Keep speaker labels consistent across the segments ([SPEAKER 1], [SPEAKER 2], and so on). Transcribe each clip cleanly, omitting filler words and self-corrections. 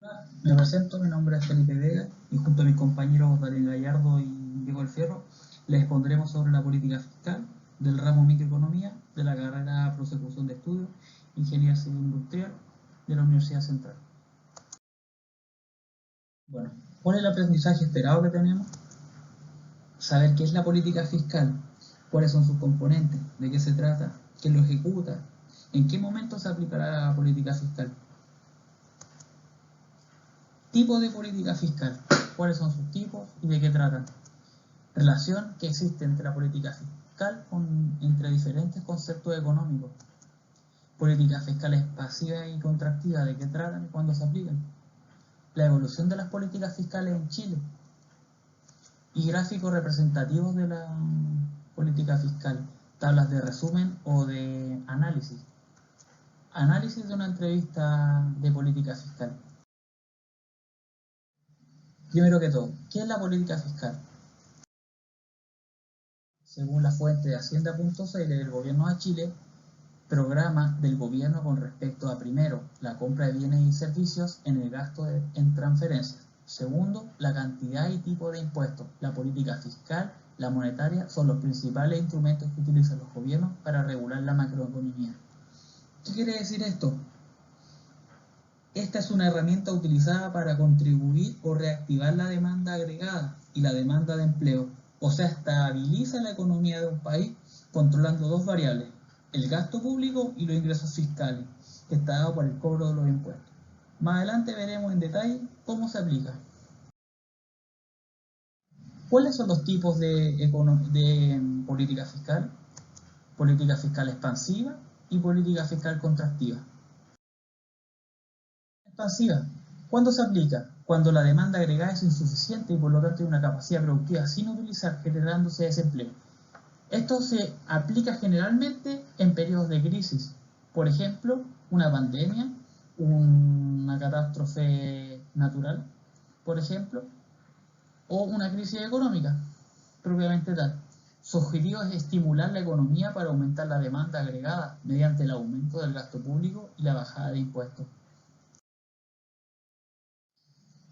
[SPEAKER 1] Hola, me presento, mi nombre es Felipe Vega y junto a mis compañeros Daniel Gallardo y Diego El Fierro les expondremos sobre la política fiscal del ramo microeconomía de la carrera Prosecución de Estudios Ingeniería Civil Industrial de la Universidad Central. Bueno, ¿cuál es el aprendizaje esperado que tenemos? Saber qué es la política fiscal, cuáles son sus componentes, de qué se trata, quién lo ejecuta, en qué momento se aplicará la política fiscal. Tipos de política fiscal, cuáles son sus tipos y de qué tratan. Relación que existe entre la política fiscal entre diferentes conceptos económicos. Políticas fiscales pasivas y contractivas, de qué tratan y cuándo se aplican. La evolución de las políticas fiscales en Chile. Y gráficos representativos de la política fiscal, tablas de resumen o de análisis. Análisis de una entrevista de política fiscal. Primero que todo, ¿qué es la política fiscal? Según la fuente de Hacienda.cl del Gobierno de Chile, programa del gobierno con respecto a, primero, la compra de bienes y servicios en el gasto en transferencias. Segundo, la cantidad y tipo de impuestos. La política fiscal, la monetaria, son los principales instrumentos que utilizan los gobiernos para regular la macroeconomía. ¿Qué quiere decir esto? Esta es una herramienta utilizada para contribuir o reactivar la demanda agregada y la demanda de empleo. O sea, estabiliza la economía de un país controlando dos variables, el gasto público y los ingresos fiscales, que está dado por el cobro de los impuestos. Más adelante veremos en detalle cómo se aplica. ¿Cuáles son los tipos de política fiscal? Política fiscal expansiva y política fiscal contractiva. Expansiva. ¿Cuándo se aplica? Cuando la demanda agregada es insuficiente y por lo tanto hay una capacidad productiva sin utilizar, generándose desempleo. Esto se aplica generalmente en periodos de crisis. Por ejemplo, una pandemia, una catástrofe natural, por ejemplo, o una crisis económica, propiamente tal. Su objetivo es estimular la economía para aumentar la demanda agregada mediante el aumento del gasto público y la bajada de impuestos.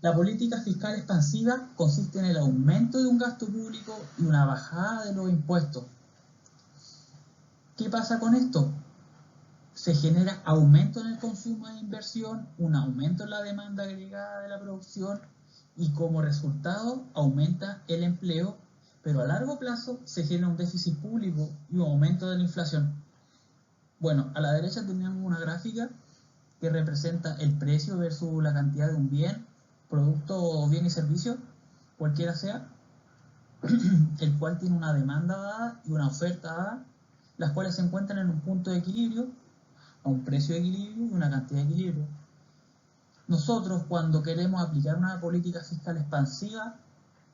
[SPEAKER 1] La política fiscal expansiva consiste en el aumento de un gasto público y una bajada de los impuestos. ¿Qué pasa con esto? Se genera aumento en el consumo de inversión, un aumento en la demanda agregada de la producción y como resultado aumenta el empleo, pero a largo plazo se genera un déficit público y un aumento de la inflación. Bueno, a la derecha tenemos una gráfica que representa el precio versus la cantidad de un bien, producto, bien y servicio, cualquiera sea, el cual tiene una demanda dada y una oferta dada, las cuales se encuentran en un punto de equilibrio, a un precio de equilibrio y una cantidad de equilibrio. Nosotros, cuando queremos aplicar una política fiscal expansiva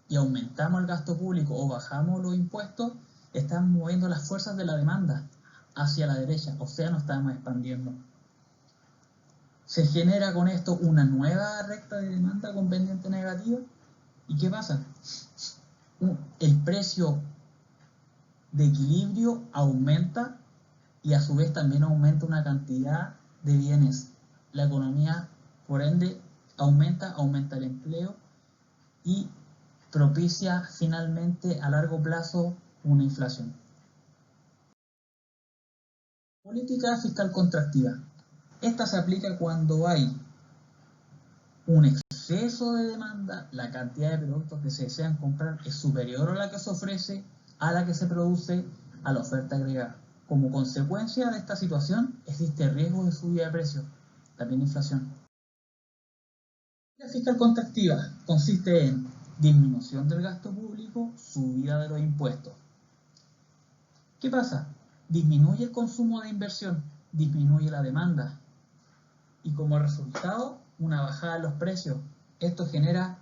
[SPEAKER 1] y aumentamos el gasto público o bajamos los impuestos, estamos moviendo las fuerzas de la demanda hacia la derecha, o sea, nos estamos expandiendo. Se genera con esto una nueva recta de demanda con pendiente negativa. ¿Y qué pasa? El precio de equilibrio aumenta y a su vez también aumenta una cantidad de bienes. La economía, por ende, aumenta el empleo y propicia finalmente a largo plazo una inflación. Política fiscal contractiva. Esta se aplica cuando hay un exceso de demanda, la cantidad de productos que se desean comprar es superior a la que se ofrece, a la que se produce, a la oferta agregada. Como consecuencia de esta situación, existe riesgo de subida de precios, también inflación. La fiscal contractiva consiste en disminución del gasto público, subida de los impuestos. ¿Qué pasa? Disminuye el consumo de inversión, disminuye la demanda y como resultado una bajada en los precios. Esto genera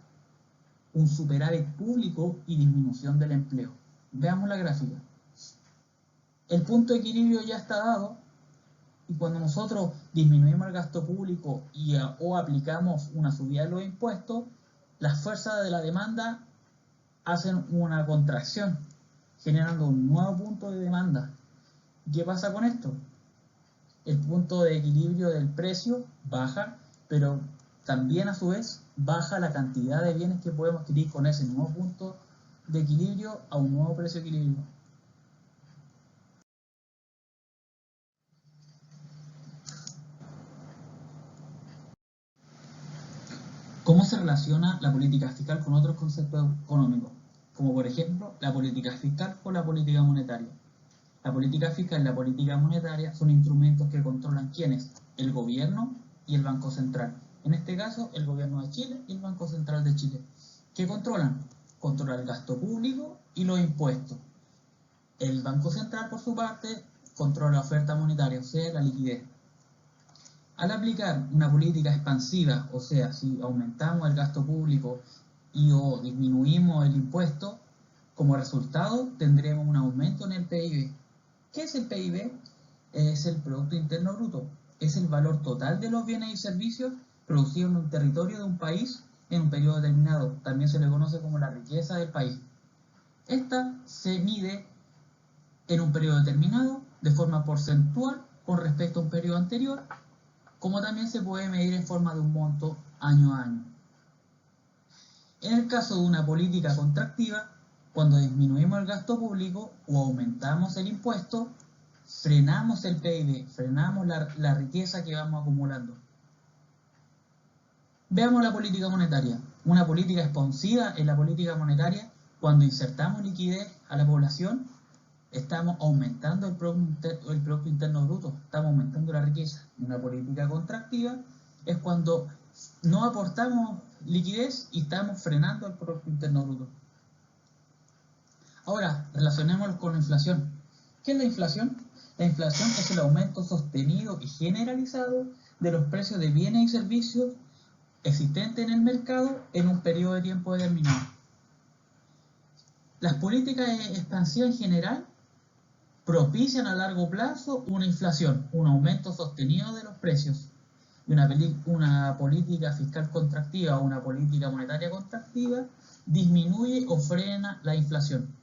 [SPEAKER 1] un superávit público y disminución del empleo. Veamos la gráfica. El punto de equilibrio ya está dado y cuando nosotros disminuimos el gasto público o aplicamos una subida de los impuestos, las fuerzas de la demanda hacen una contracción, generando un nuevo punto de demanda. ¿Qué pasa con esto? El punto de equilibrio del precio baja, pero también a su vez baja la cantidad de bienes que podemos adquirir con ese nuevo punto de equilibrio a un nuevo precio de equilibrio. ¿Cómo se relaciona la política fiscal con otros conceptos económicos? Como por ejemplo la política fiscal con la política monetaria. La política fiscal y la política monetaria son instrumentos que controlan quiénes, el gobierno y el Banco Central. En este caso, el gobierno de Chile y el Banco Central de Chile. ¿Qué controlan? Controlan el gasto público y los impuestos. El Banco Central, por su parte, controla la oferta monetaria, o sea, la liquidez. Al aplicar una política expansiva, o sea, si aumentamos el gasto público y o disminuimos el impuesto, como resultado tendremos un aumento en el PIB. ¿Qué es el PIB? Es el Producto Interno Bruto. Es el valor total de los bienes y servicios producidos en un territorio de un país en un periodo determinado. También se le conoce como la riqueza del país. Esta se mide en un periodo determinado de forma porcentual con respecto a un periodo anterior, como también se puede medir en forma de un monto año a año. En el caso de una política contractiva, cuando disminuimos el gasto público o aumentamos el impuesto, frenamos el PIB, frenamos la riqueza que vamos acumulando. Veamos la política monetaria. Una política expansiva en la política monetaria, cuando insertamos liquidez a la población, estamos aumentando el Producto Interno Bruto, estamos aumentando la riqueza. Una política contractiva es cuando no aportamos liquidez y estamos frenando el Producto Interno Bruto. Ahora, relacionémoslo con la inflación. ¿Qué es la inflación? La inflación es el aumento sostenido y generalizado de los precios de bienes y servicios existentes en el mercado en un periodo de tiempo determinado. Las políticas expansivas en general propician a largo plazo una inflación, un aumento sostenido de los precios. Y una política fiscal contractiva o una política monetaria contractiva disminuye o frena la inflación,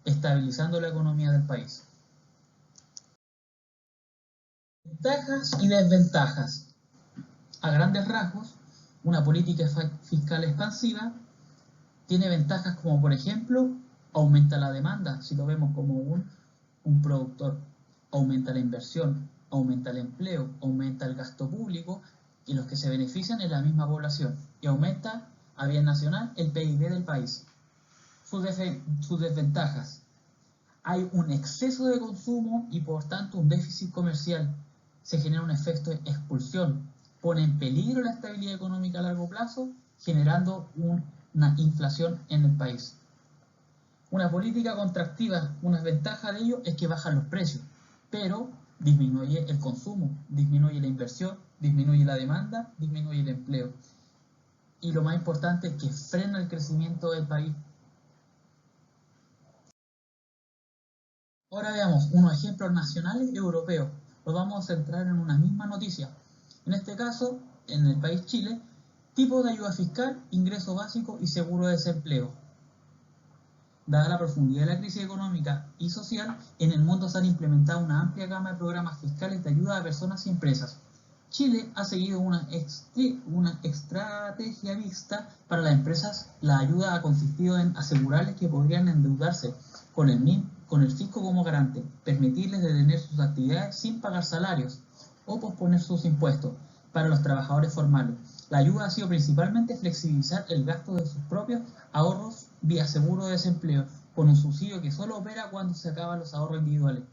[SPEAKER 1] estabilizando la economía del país. Ventajas y desventajas. A grandes rasgos, una política fiscal expansiva tiene ventajas como, por ejemplo, aumenta la demanda, si lo vemos como un productor, aumenta la inversión, aumenta el empleo, aumenta el gasto público y los que se benefician es la misma población y aumenta a bien nacional el PIB del país. Sus desventajas. Hay un exceso de consumo y por tanto un déficit comercial. Se genera un efecto de expulsión, pone en peligro la estabilidad económica a largo plazo, generando una inflación en el país. Una política contractiva, una ventaja de ello es que bajan los precios, pero disminuye el consumo, disminuye la inversión, disminuye la demanda, disminuye el empleo. Y lo más importante es que frena el crecimiento del país. Ahora veamos unos ejemplos nacionales y europeos. Los vamos a centrar en una misma noticia. En este caso, en el país Chile, tipo de ayuda fiscal, ingreso básico y seguro de desempleo. Dada la profundidad de la crisis económica y social, en el mundo se han implementado una amplia gama de programas fiscales de ayuda a personas y empresas. Chile ha seguido una estrategia vista para las empresas. La ayuda ha consistido en asegurarles que podrían endeudarse con el fisco como garante, permitirles detener sus actividades sin pagar salarios o posponer sus impuestos. Para los trabajadores formales, la ayuda ha sido principalmente flexibilizar el gasto de sus propios ahorros vía seguro de desempleo, con un subsidio que solo opera cuando se acaban los ahorros individuales.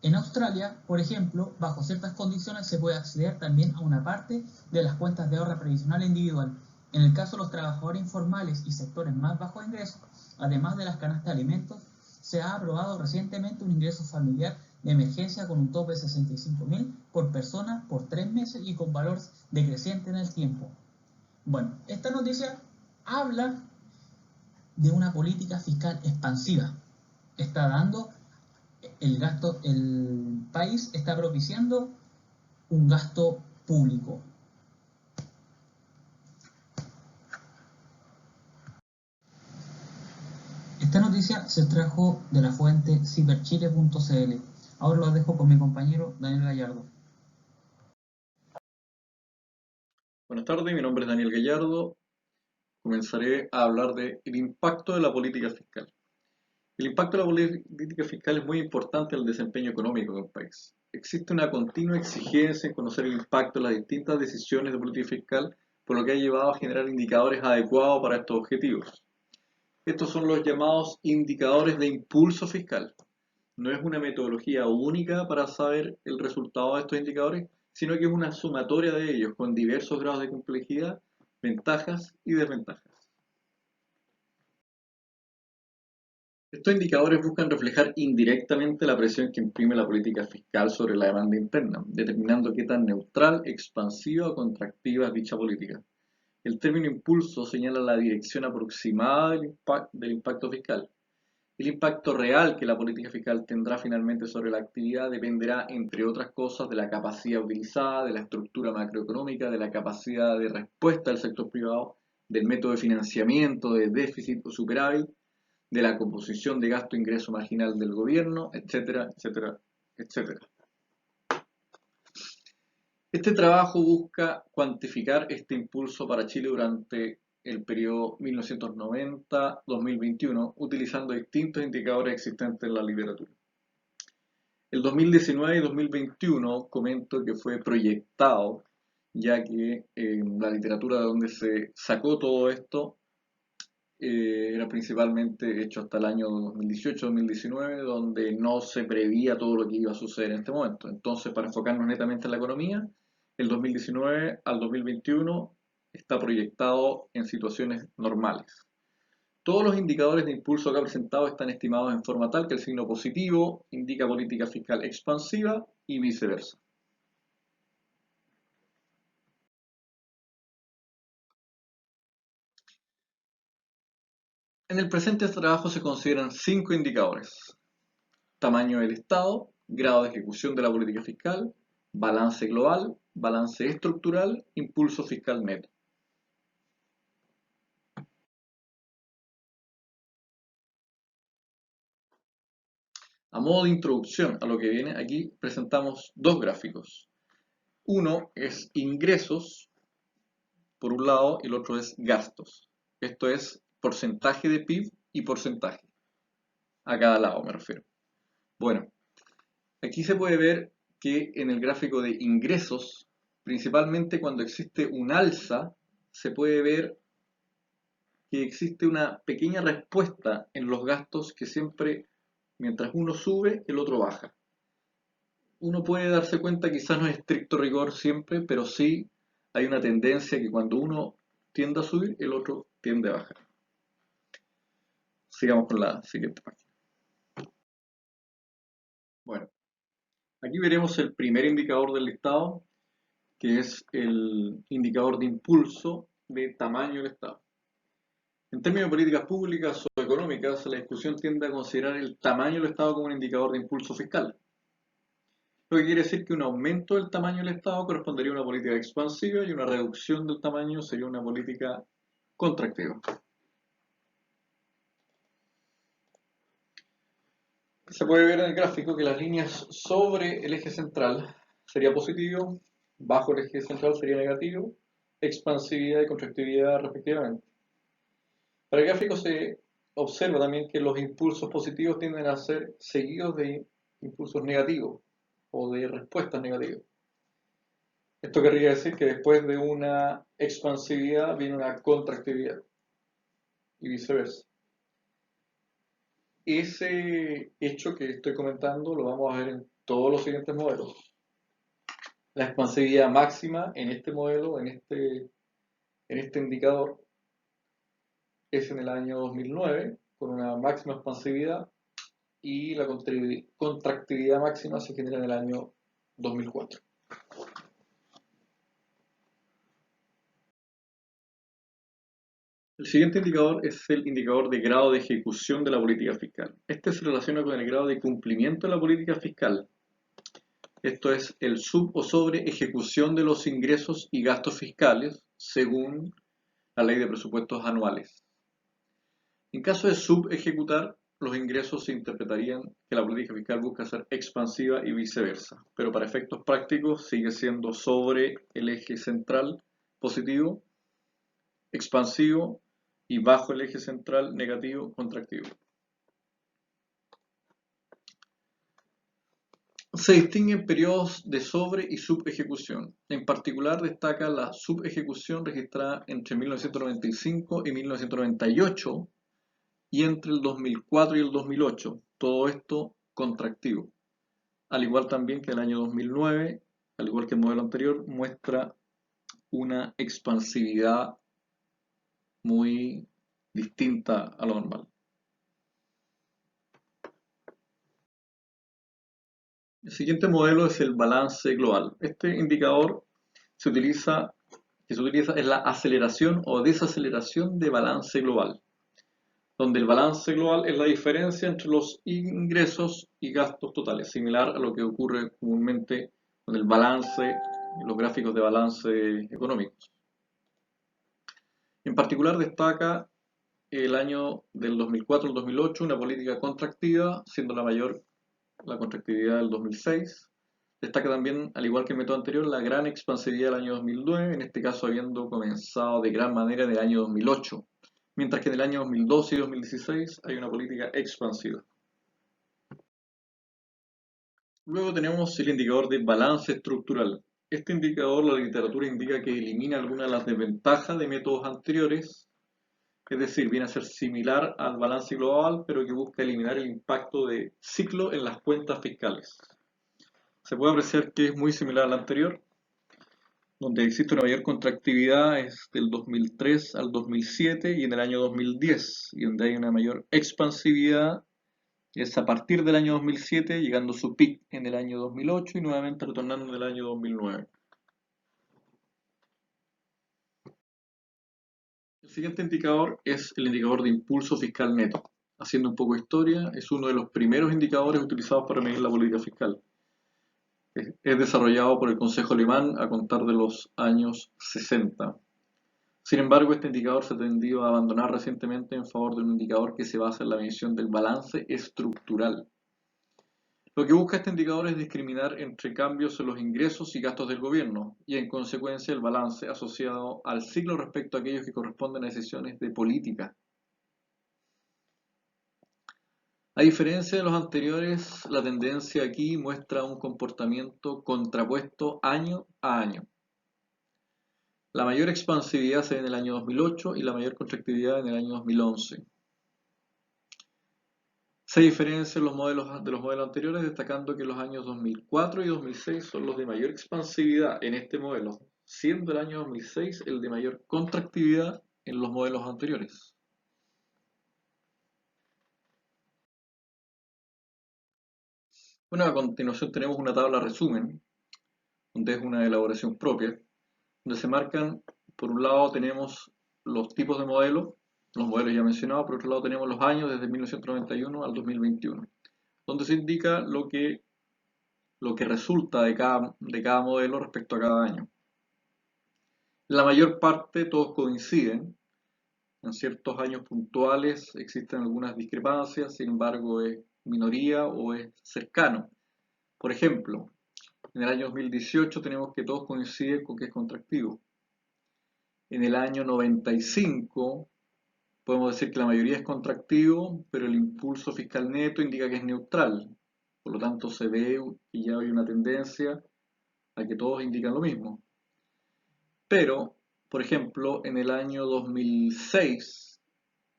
[SPEAKER 1] En Australia, por ejemplo, bajo ciertas condiciones se puede acceder también a una parte de las cuentas de ahorro previsional individual. En el caso de los trabajadores informales y sectores más bajos de ingresos, además de las canastas de alimentos, se ha aprobado recientemente un ingreso familiar de emergencia con un tope de 65.000 por persona por 3 meses y con valor decreciente en el tiempo. Bueno, esta noticia habla de una política fiscal expansiva. Está dando el país está propiciando un gasto público. Esta noticia se trajo de la fuente ciberchile.cl. Ahora lo dejo con mi compañero Daniel Gallardo.
[SPEAKER 2] Buenas tardes, mi nombre es Daniel Gallardo. Comenzaré a hablar del impacto de la política fiscal. El impacto de la política fiscal es muy importante en el desempeño económico de un país. Existe una continua exigencia en conocer el impacto de las distintas decisiones de política fiscal, por lo que ha llevado a generar indicadores adecuados para estos objetivos. Estos son los llamados indicadores de impulso fiscal. No es una metodología única para saber el resultado de estos indicadores, sino que es una sumatoria de ellos con diversos grados de complejidad, ventajas y desventajas. Estos indicadores buscan reflejar indirectamente la presión que imprime la política fiscal sobre la demanda interna, determinando qué tan neutral, expansiva o contractiva es dicha política. El término impulso señala la dirección aproximada del impacto fiscal. El impacto real que la política fiscal tendrá finalmente sobre la actividad dependerá, entre otras cosas, de la capacidad utilizada, de la estructura macroeconómica, de la capacidad de respuesta del sector privado, del método de financiamiento, de déficit o superávit, de la composición de gasto-ingreso marginal del gobierno, etcétera, etcétera, etcétera. Este trabajo busca cuantificar este impulso para Chile durante el periodo 1990-2021, utilizando distintos indicadores existentes en la literatura. El 2019 y 2021 comento que fue proyectado, ya que en la literatura de donde se sacó todo esto era principalmente hecho hasta el año 2018-2019, donde no se preveía todo lo que iba a suceder en este momento. Entonces, para enfocarnos netamente en la economía, el 2019 al 2021 está proyectado en situaciones normales. Todos los indicadores de impulso acá presentados están estimados en forma tal que el signo positivo indica política fiscal expansiva y viceversa. En el presente trabajo se consideran 5 indicadores: tamaño del Estado, grado de ejecución de la política fiscal, balance global, balance estructural, impulso fiscal neto. A modo de introducción a lo que viene, aquí presentamos dos gráficos. Uno es ingresos, por un lado, y el otro es gastos. Esto es porcentaje de PIB y porcentaje. A cada lado me refiero. Bueno, aquí se puede ver que en el gráfico de ingresos, principalmente cuando existe un alza, se puede ver que existe una pequeña respuesta en los gastos que siempre, mientras uno sube, el otro baja. Uno puede darse cuenta, quizás no es estricto rigor siempre, pero sí hay una tendencia que cuando uno tiende a subir, el otro tiende a bajar. Sigamos con la siguiente página. Bueno, aquí veremos el primer indicador del listado, que es el indicador de impulso de tamaño del Estado. En términos de políticas públicas o económicas, la discusión tiende a considerar el tamaño del Estado como un indicador de impulso fiscal, lo que quiere decir que un aumento del tamaño del Estado correspondería a una política expansiva y una reducción del tamaño sería una política contractiva. Se puede ver en el gráfico que las líneas sobre el eje central sería positivo, bajo el eje central sería negativo, expansividad y contractividad respectivamente. Para el gráfico se observa también que los impulsos positivos tienden a ser seguidos de impulsos negativos o de respuestas negativas. Esto querría decir que después de una expansividad viene una contractividad y viceversa. Ese hecho que estoy comentando lo vamos a ver en todos los siguientes modelos. La expansividad máxima en este modelo, en este indicador, es en el año 2009, con una máxima expansividad, y la contractividad máxima se genera en el año 2004. El siguiente indicador es el indicador de grado de ejecución de la política fiscal. Este se relaciona con el grado de cumplimiento de la política fiscal. Esto es el sub o sobre ejecución de los ingresos y gastos fiscales según la ley de presupuestos anuales. En caso de subejecutar, los ingresos se interpretarían que la política fiscal busca ser expansiva y viceversa, pero para efectos prácticos sigue siendo sobre el eje central positivo, expansivo, y bajo el eje central negativo, contractivo. Se distinguen periodos de sobre y subejecución. En particular destaca la subejecución registrada entre 1995 y 1998 y entre el 2004 y el 2008. Todo esto contractivo. Al igual también que el año 2009, al igual que el modelo anterior, muestra una expansividad muy distinta a lo normal. El siguiente modelo es el balance global. Este indicador se utiliza es la aceleración o desaceleración de balance global, donde el balance global es la diferencia entre los ingresos y gastos totales, similar a lo que ocurre comúnmente con el balance, los gráficos de balance económicos. En particular destaca el año del 2004 al 2008 una política contractiva, siendo la mayor la contractividad del 2006. Destaca también, al igual que el método anterior, la gran expansividad del año 2009, en este caso habiendo comenzado de gran manera en el año 2008, mientras que en el año 2012 y 2016 hay una política expansiva. Luego tenemos el indicador de balance estructural. Este indicador, la literatura indica que elimina algunas de las desventajas de métodos anteriores, es decir, viene a ser similar al balance global, pero que busca eliminar el impacto de ciclo en las cuentas fiscales. Se puede apreciar que es muy similar al anterior, donde existe una mayor contractividad es del 2003 al 2007 y en el año 2010, y donde hay una mayor expansividad es a partir del año 2007, llegando a su pic en el año 2008 y nuevamente retornando en el año 2009. El siguiente indicador es el indicador de impulso fiscal neto. Haciendo un poco de historia, es uno de los primeros indicadores utilizados para medir la política fiscal. Es desarrollado por el Consejo Alemán a contar de los años 60. Sin embargo, este indicador se ha tendido a abandonar recientemente en favor de un indicador que se basa en la medición del balance estructural. Lo que busca este indicador es discriminar entre cambios en los ingresos y gastos del gobierno y, en consecuencia, el balance asociado al ciclo respecto a aquellos que corresponden a decisiones de política. A diferencia de los anteriores, la tendencia aquí muestra un comportamiento contrapuesto año a año. La mayor expansividad se ve en el año 2008 y la mayor contractividad en el año 2011. Se diferencian los modelos de los modelos anteriores, destacando que los años 2004 y 2006 son los de mayor expansividad en este modelo, siendo el año 2006 el de mayor contractividad en los modelos anteriores. Bueno, a continuación tenemos una tabla resumen, donde es una elaboración propia, donde se marcan, por un lado tenemos los tipos de modelos, los modelos ya mencionados, por otro lado tenemos los años desde 1991 al 2021, donde se indica lo que resulta de cada modelo respecto a cada año. La mayor parte todos coinciden, en ciertos años puntuales existen algunas discrepancias, sin embargo es minoría o es cercano. Por ejemplo, en el año 2018 tenemos que todos coinciden con que es contractivo. En el año 95 podemos decir que la mayoría es contractivo, pero el impulso fiscal neto indica que es neutral. Por lo tanto, se ve que ya hay una tendencia a que todos indican lo mismo. Pero, por ejemplo, en el año 2006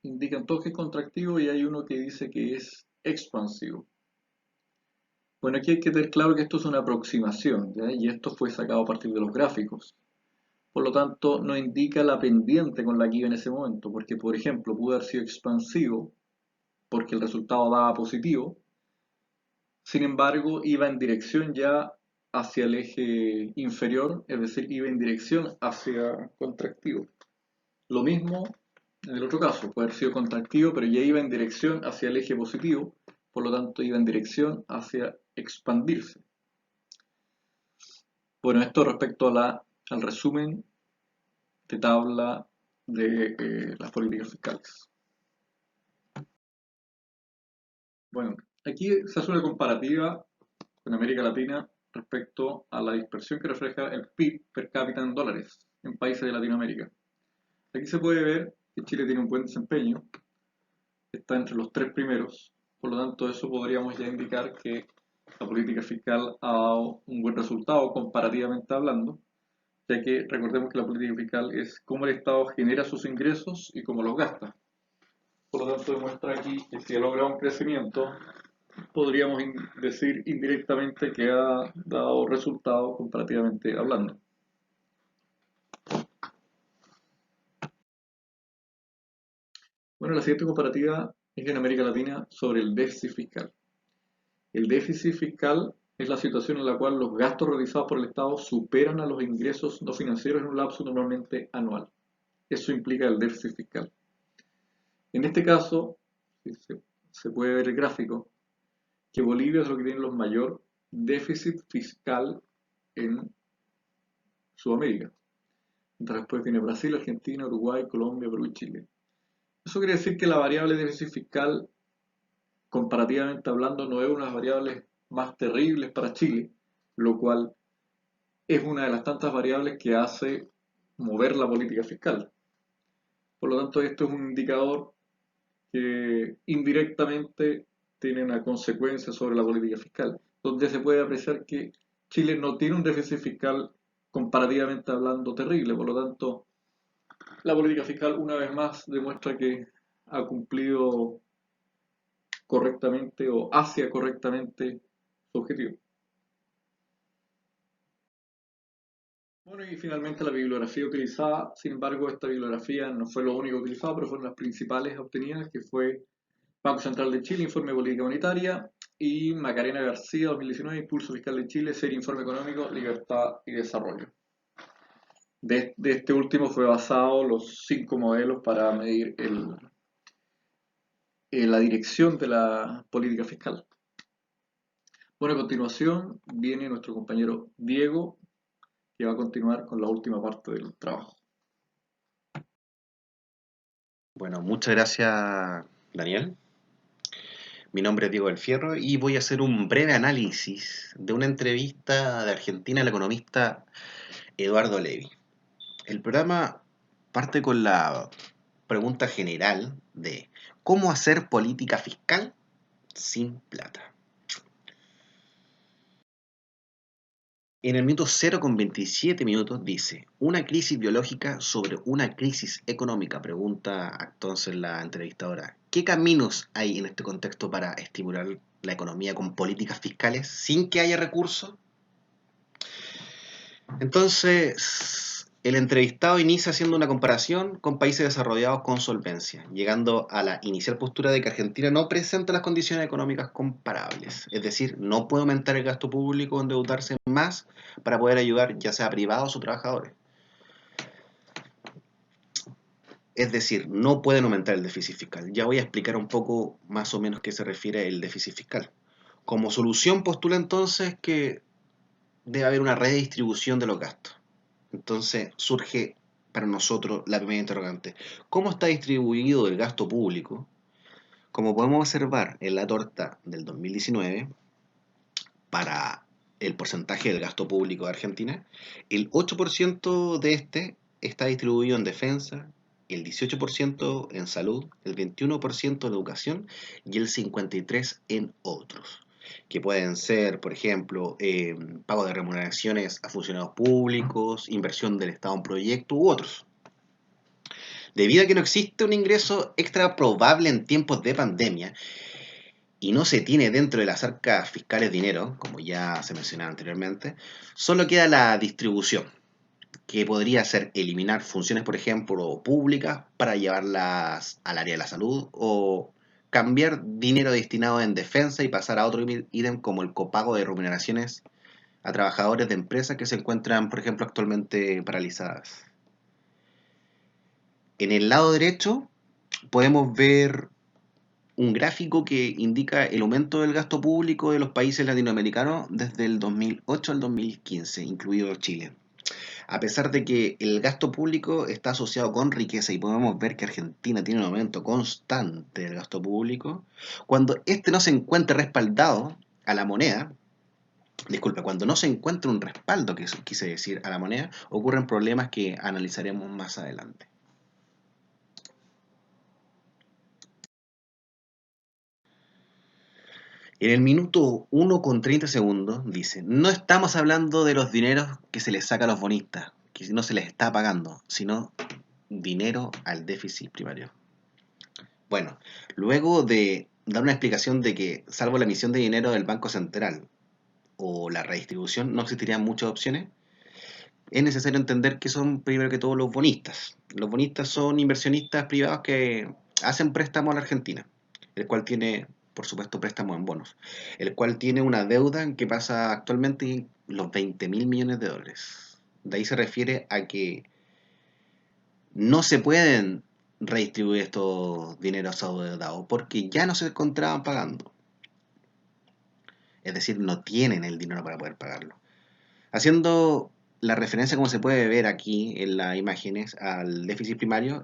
[SPEAKER 2] indican todos que es contractivo y hay uno que dice que es expansivo. Bueno, aquí hay que tener claro que esto es una aproximación, ¿ya? Y esto fue sacado a partir de los gráficos. Por lo tanto, no indica la pendiente con la que iba en ese momento, porque, por ejemplo, pudo haber sido expansivo porque el resultado daba positivo, sin embargo, iba en dirección ya hacia el eje inferior, es decir, iba en dirección hacia contractivo. Lo mismo en el otro caso, puede haber sido contractivo, pero ya iba en dirección hacia el eje positivo, por lo tanto iba en dirección hacia expandirse. Bueno, esto respecto a al resumen de tabla de las políticas fiscales. Bueno, aquí se hace una comparativa con América Latina respecto a la dispersión que refleja el PIB per cápita en dólares. en países de Latinoamérica. Aquí se puede ver que Chile tiene un buen desempeño, está entre los 3 primeros, por lo tanto eso podríamos ya indicar que la política fiscal ha dado un buen resultado comparativamente hablando, ya que recordemos que la política fiscal es cómo el Estado genera sus ingresos y cómo los gasta. Por lo tanto demuestra aquí que si ha logrado un crecimiento, podríamos decir indirectamente que ha dado resultado comparativamente hablando. Bueno, la siguiente comparativa es en América Latina sobre el déficit fiscal. El déficit fiscal es la situación en la cual los gastos realizados por el Estado superan a los ingresos no financieros en un lapso normalmente anual. Eso implica el déficit fiscal. En este caso, se puede ver el gráfico, que Bolivia es lo que tiene el mayor déficit fiscal en Sudamérica. Mientras después viene Brasil, Argentina, Uruguay, Colombia, Perú y Chile. Eso quiere decir que la variable de déficit fiscal, comparativamente hablando, no es una de las variables más terribles para Chile, lo cual es una de las tantas variables que hace mover la política fiscal. Por lo tanto, esto es un indicador que indirectamente tiene una consecuencia sobre la política fiscal, donde se puede apreciar que Chile no tiene un déficit fiscal comparativamente hablando terrible, por lo tanto, la política fiscal una vez más demuestra que ha cumplido correctamente o hacia correctamente su objetivo. Bueno, y finalmente la bibliografía utilizada, sin embargo, esta bibliografía no fue lo único utilizado, pero fueron las principales obtenidas, que fue Banco Central de Chile, Informe de Política Monetaria, y Macarena García, 2019, Impulso Fiscal de Chile, Serie Informe Económico, Libertad y Desarrollo. De este último fue basado los 5 modelos para medir la dirección de la política fiscal. Bueno, a continuación viene nuestro compañero Diego, que va a continuar con la última parte del trabajo.
[SPEAKER 3] Bueno, muchas gracias, Daniel. Mi nombre es Diego del Fierro y voy a hacer un breve análisis de una entrevista de Argentina al economista Eduardo Levy. El programa parte con la pregunta general de ¿cómo hacer política fiscal sin plata? En el minuto 0,27 minutos dice, una crisis biológica sobre una crisis económica, pregunta entonces la entrevistadora. ¿Qué caminos hay en este contexto para estimular la economía con políticas fiscales sin que haya recursos? Entonces, el entrevistado inicia haciendo una comparación con países desarrollados con solvencia, llegando a la inicial postura de que Argentina no presenta las condiciones económicas comparables, es decir, no puede aumentar el gasto público o endeudarse más para poder ayudar ya sea a privados o trabajadores. Es decir, no pueden aumentar el déficit fiscal. Ya voy a explicar un poco más o menos qué se refiere el déficit fiscal. Como solución postula entonces que debe haber una redistribución de los gastos. Entonces surge para nosotros la primera interrogante. ¿Cómo está distribuido el gasto público? Como podemos observar en la torta del 2019, para el porcentaje del gasto público de Argentina, el 8% de este está distribuido en defensa, el 18% en salud, el 21% en educación y el 53% en otros, que pueden ser, por ejemplo, pago de remuneraciones a funcionarios públicos, inversión del Estado en proyectos u otros. Debido a que no existe un ingreso extra probable en tiempos de pandemia y no se tiene dentro de las arcas fiscales dinero, como ya se mencionaba anteriormente, solo queda la distribución, que podría ser eliminar funciones, por ejemplo, públicas para llevarlas al área de la salud o cambiar dinero destinado en defensa y pasar a otro ítem como el copago de remuneraciones a trabajadores de empresas que se encuentran, por ejemplo, actualmente paralizadas. En el lado derecho podemos ver un gráfico que indica el aumento del gasto público de los países latinoamericanos desde el 2008 al 2015, incluido Chile. A pesar de que el gasto público está asociado con riqueza y podemos ver que Argentina tiene un aumento constante del gasto público, cuando este no se encuentra respaldado a la moneda, Disculpe, cuando no se encuentra un respaldo, que eso quise decir, a la moneda, ocurren problemas que analizaremos más adelante. En el minuto 1:30 dice, no estamos hablando de los dineros que se les saca a los bonistas, que no se les está pagando, sino dinero al déficit primario. Bueno, luego de dar una explicación de que, salvo la emisión de dinero del Banco Central o la redistribución, no existirían muchas opciones, es necesario entender que son primero que todo los bonistas. Los bonistas son inversionistas privados que hacen préstamos a la Argentina, el cual tiene, por supuesto, préstamos en bonos, el cual tiene una deuda que pasa actualmente los 20.000 millones de dólares. De ahí se refiere a que no se pueden redistribuir estos dineros adeudados porque ya no se encontraban pagando. Es decir, no tienen el dinero para poder pagarlo. Haciendo la referencia, como se puede ver aquí en las imágenes, al déficit primario,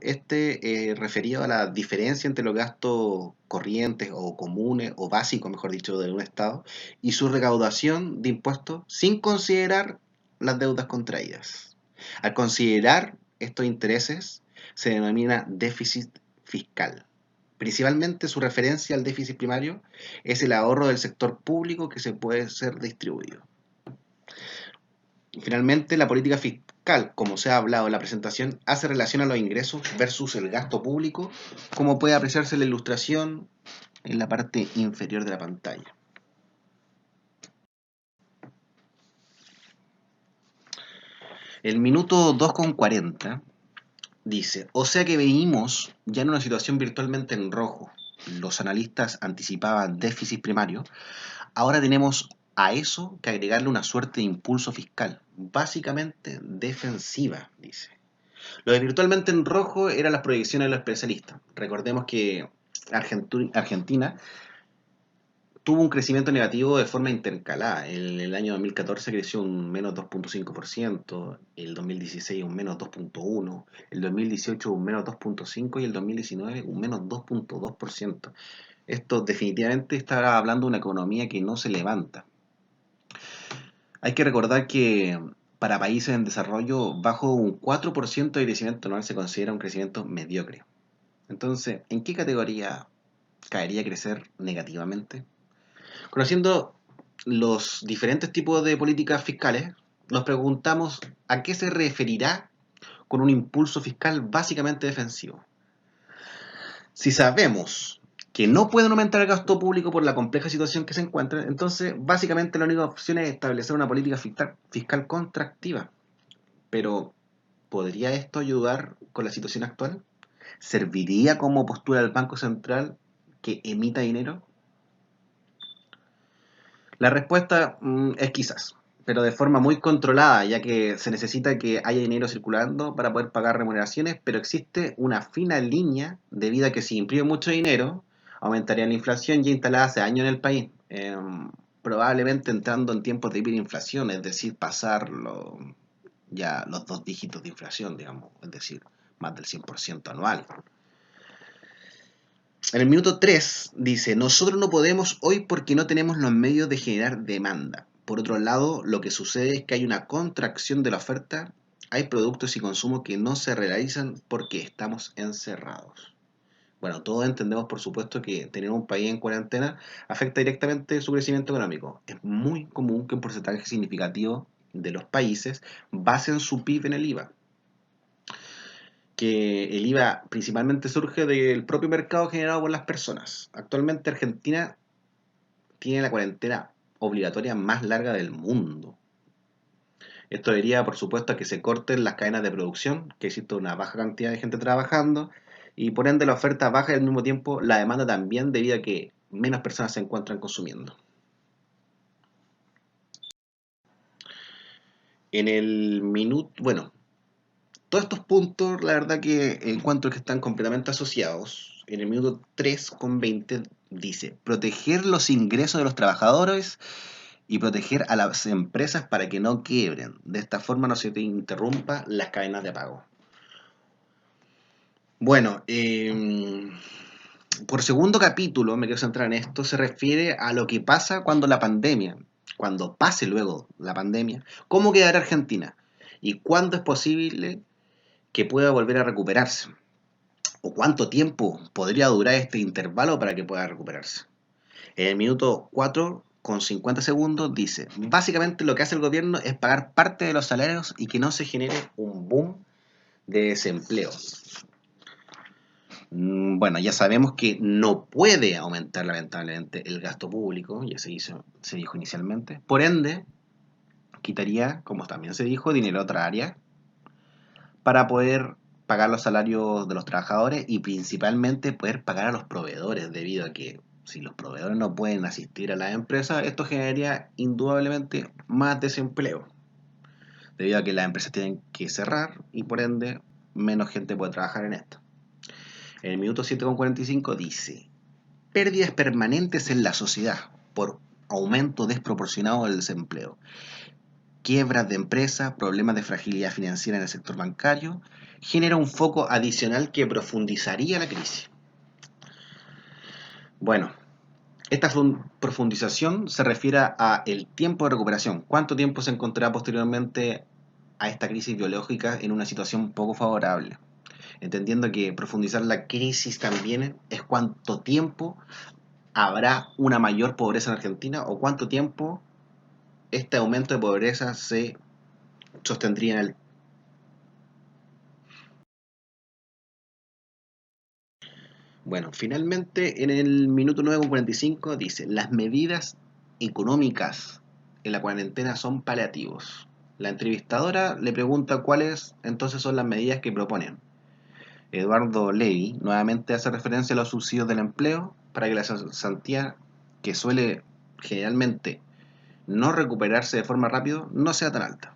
[SPEAKER 3] referido a la diferencia entre los gastos corrientes o comunes o básicos, mejor dicho, de un Estado y su recaudación de impuestos sin considerar las deudas contraídas. Al considerar estos intereses, se denomina déficit fiscal. Principalmente su referencia al déficit primario es el ahorro del sector público que se puede ser distribuido. Finalmente, la política fiscal, como se ha hablado en la presentación, hace relación a los ingresos versus el gasto público, como puede apreciarse en la ilustración en la parte inferior de la pantalla. El minuto 2:40 dice, o sea que venimos ya en una situación virtualmente en rojo. Los analistas anticipaban déficit primario. Ahora tenemos a eso que agregarle una suerte de impulso fiscal, básicamente defensiva, dice. Lo de virtualmente en rojo eran las proyecciones de los especialistas. Recordemos que Argentina tuvo un crecimiento negativo de forma intercalada. En el año 2014 creció un menos 2.5%, el 2016 un menos 2.1%, el 2018 un menos 2.5% y el 2019 un menos 2.2%. Esto definitivamente está hablando de una economía que no se levanta. Hay que recordar que para países en desarrollo, bajo un 4% de crecimiento anual se considera un crecimiento mediocre. Entonces, ¿en qué categoría caería crecer negativamente? Conociendo los diferentes tipos de políticas fiscales, nos preguntamos a qué se referirá con un impulso fiscal básicamente defensivo. Si sabemos que no pueden aumentar el gasto público por la compleja situación que se encuentra, entonces básicamente la única opción es establecer una política fiscal contractiva. Pero, ¿podría esto ayudar con la situación actual? ¿Serviría como postura del Banco Central que emita dinero? La respuesta es quizás, pero de forma muy controlada, ya que se necesita que haya dinero circulando para poder pagar remuneraciones, pero existe una fina línea debido a que si imprime mucho dinero, aumentaría la inflación ya instalada hace años en el país, probablemente entrando en tiempos de hiperinflación, es decir, pasar ya los 2 dígitos de inflación, digamos, es decir, más del 100% anual. En el minuto 3 dice, nosotros no podemos hoy porque no tenemos los medios de generar demanda. Por otro lado, lo que sucede es que hay una contracción de la oferta, hay productos y consumos que no se realizan porque estamos encerrados. Bueno, todos entendemos por supuesto que tener un país en cuarentena afecta directamente su crecimiento económico. Es muy común que un porcentaje significativo de los países basen su PIB en el IVA. Que el IVA principalmente surge del propio mercado generado por las personas. Actualmente Argentina tiene la cuarentena obligatoria más larga del mundo. Esto debería, por supuesto, a que se corten las cadenas de producción, que existe una baja cantidad de gente trabajando, y por ende la oferta baja y al mismo tiempo la demanda también debido a que menos personas se encuentran consumiendo. En el minuto, bueno, todos estos puntos, la verdad que encuentro que están completamente asociados. En el minuto 3:20 dice, proteger los ingresos de los trabajadores y proteger a las empresas para que no quiebren. De esta forma no se te interrumpa las cadenas de pago. Bueno, por segundo capítulo, me quiero centrar en esto, se refiere a lo que pasa cuando la pandemia cuando pase luego la pandemia, cómo quedará Argentina y cuándo es posible que pueda volver a recuperarse, o cuánto tiempo podría durar este intervalo para que pueda recuperarse. En el minuto 4 con 50 segundos dice, básicamente lo que hace el gobierno es pagar parte de los salarios y que no se genere un boom de desempleo. Bueno, ya sabemos que no puede aumentar lamentablemente el gasto público, ya se dijo inicialmente. Por ende, quitaría, como también se dijo, dinero a otra área para poder pagar los salarios de los trabajadores y principalmente poder pagar a los proveedores, debido a que si los proveedores no pueden asistir a las empresas, esto generaría indudablemente más desempleo, debido a que las empresas tienen que cerrar y por ende menos gente puede trabajar en esto. En el minuto 7,45 dice, pérdidas permanentes en la sociedad por aumento desproporcionado del desempleo, quiebras de empresas, problemas de fragilidad financiera en el sector bancario, genera un foco adicional que profundizaría la crisis. Bueno, esta profundización se refiere a el tiempo de recuperación. ¿Cuánto tiempo se encontrará posteriormente a esta crisis biológica en una situación poco favorable? Entendiendo que profundizar la crisis también es cuánto tiempo habrá una mayor pobreza en Argentina o cuánto tiempo este aumento de pobreza se sostendría en el... Bueno, finalmente en el minuto 9,45 dice, las medidas económicas en la cuarentena son paliativos. La entrevistadora le pregunta cuáles entonces son las medidas que proponen. Eduardo Levy nuevamente hace referencia a los subsidios del empleo para que la cesantía, que suele generalmente no recuperarse de forma rápida, no sea tan alta.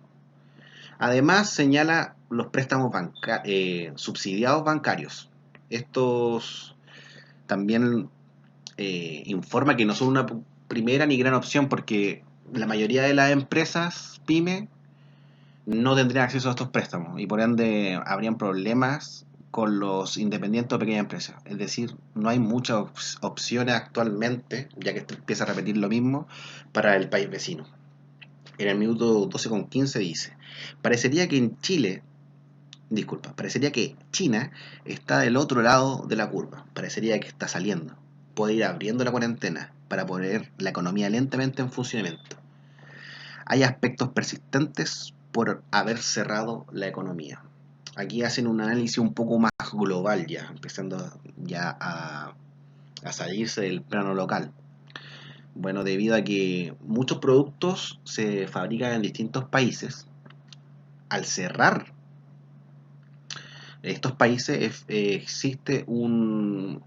[SPEAKER 3] Además señala los préstamos subsidiados bancarios. Estos también informa que no son una primera ni gran opción porque la mayoría de las empresas pyme no tendrían acceso a estos préstamos y por ende habrían problemas con los independientes o pequeñas empresas. Es decir, no hay muchas opciones actualmente, ya que esto empieza a repetir lo mismo, para el país vecino. En el minuto 12,15 dice, parecería que China está del otro lado de la curva, parecería que está saliendo, puede ir abriendo la cuarentena para poner la economía lentamente en funcionamiento. Hay aspectos persistentes por haber cerrado la economía. Aquí hacen un análisis un poco más global ya, empezando ya a salirse del plano local. Bueno, debido a que muchos productos se fabrican en distintos países, al cerrar estos países existe un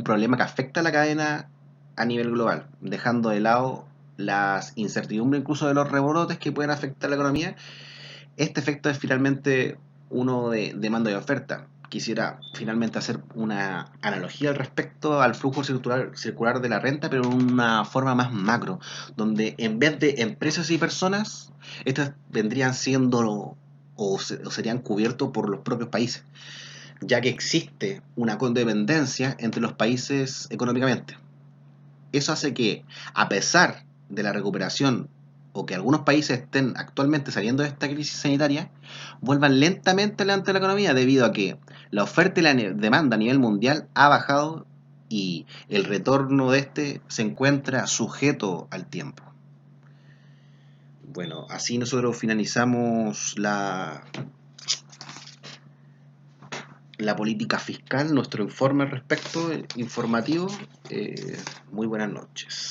[SPEAKER 3] problema que afecta a la cadena a nivel global, dejando de lado las incertidumbres incluso de los rebrotes que pueden afectar la economía. Este efecto es finalmente uno de demanda y oferta. Quisiera finalmente hacer una analogía al respecto al flujo circular de la renta, pero en una forma más macro, donde en vez de empresas y personas, estas vendrían siendo o serían cubiertos por los propios países, ya que existe una codependencia entre los países económicamente. Eso hace que, a pesar de la recuperación o que algunos países estén actualmente saliendo de esta crisis sanitaria, vuelvan lentamente adelante la economía debido a que la oferta y la demanda a nivel mundial ha bajado y el retorno de este se encuentra sujeto al tiempo. Bueno, así nosotros finalizamos la política fiscal, nuestro informe al respecto, informativo. Muy buenas noches.